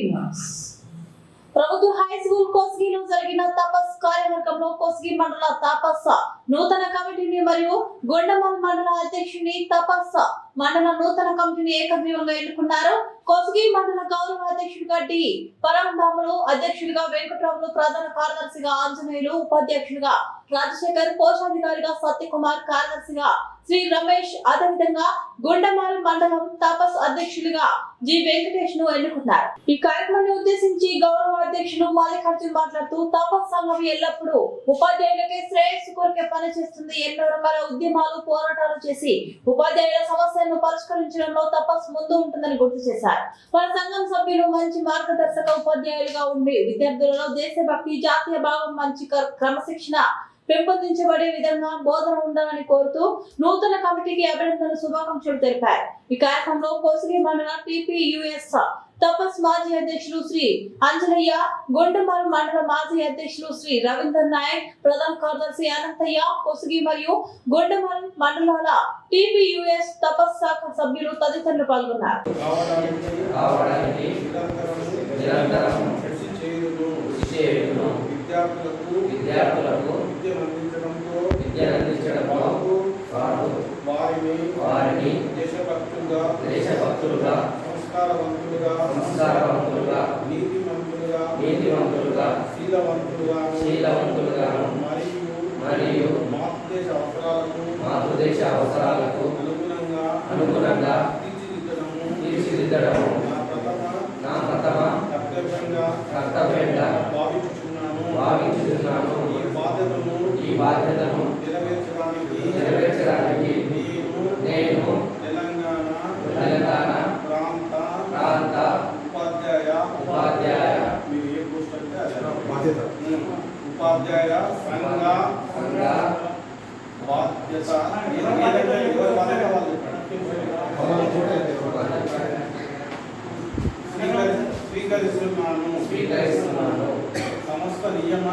News. ప్రభుత్వ high school కోస్గిలో జరిగిన తపస్ కార్యవర్గంలో కోస్గి మండల తపస్ నూతన కమిటీని మరియు గొండమల్ మండల అధ్యక్షుని తపస్ మండల నూతన కమిటీని ఏకగ్రీవంగా ఎన్నుకున్నారు. కోస్గి మండల గౌరవ అధ్యక్షుడిగా డి పరమధాములు, అధ్యక్షుడిగా వెంకటరాములు, ప్రధాన కార్యదర్శిగా ఆంజనేయులు, ఉపాధ్యక్షుడిగా రాజశేఖర్, కోశాధికారిగా సత్యకుమార్, కార్యదర్శిగా శ్రీ రమేష్, అదేవిధంగా గుండమాల్ మండలం తపస్ అధ్యక్షుడిగా జి వెంకటేష్ ను ఎన్నుకున్నారు. ఈ కార్యక్రమాన్ని ఉద్దేశించి గౌరవ అధ్యక్షుడు మల్లికార్జున్ మాట్లాడుతూ తపస్ సంఘం ఎల్లప్పుడూ ఉపాధ్యాయులకే శ్రేయస్సు కోరికే పనిచేస్తుంది. ఎన్నో రకాల ఉద్యమాలు, పోరాటాలు చేసి ఉపాధ్యాయుల సమస్యలను పరిష్కరించడంలో తపస్ ముందు ఉంటుందని గుర్తు చేశారు. మన సంఘం సభ్యులు మంచి మార్గదర్శక ఉపాధ్యాయులుగా ఉండి విద్యార్థులలో దేశభక్తి, జాతీయ భావం, మంచి క్రమశిక్షణ పెంపొందించబడే విధంగా బోధన ఉండాలని కోరుతూ నూతన కమిటీకి అభినందన శుభాకాంక్షలు తెలిపారు. ఈ కార్యక్రమంలో కోస్గి మండల టిపియుఎస్ తపస్ మాజీ అధ్యక్షులు శ్రీ అంజనయ్య, గొండమల్ మండల మాజీ అధ్యక్షులు శ్రీ రవీందర్ నాయక్, ప్రధాన కార్యదర్శి అనంతయ్య, కోస్గి మరియు గొండమల్ మండలాల టిపియుఎస్ తపస్ శాఖ సభ్యులు తదితరులు పాల్గొన్నారు. విద్యార్థులకు విద్యను అందించడంలో వారిని దేశభక్తులుగా సంస్కారవంతులుగా నీతిమంతులుగా శీలవంతులుగా మరియు మాతృదేశ అవసరాలకు అనుగుణంగా తీర్చిదిద్దడం నా ప్రథమ కర్తవ్యంగా భావించుతున్నాను. ఈ బాధ్యతను నెరవేర్చడానికి నేను తెలంగాణ ప్రాంత ఉపాధ్యాయ సంఘ బాధ్యత స్వీకరిస్తున్నాను. సమస్త నియమ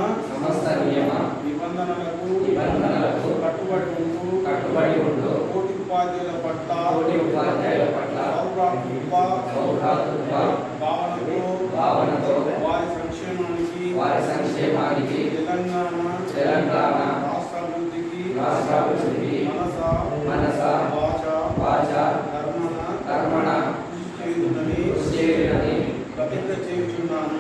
నిబంధనలకు కట్టుబడి ఉంటూ కోటి ఉపాధ్యాయుల పట్ల భావనతో వారి సంక్షేమానికి తెలంగాణ రాష్ట్రాభివృద్ధికి మనస వాచ కర్మణ కృషి చేయునని ప్రతిజ్ఞ చేయుచున్నాను.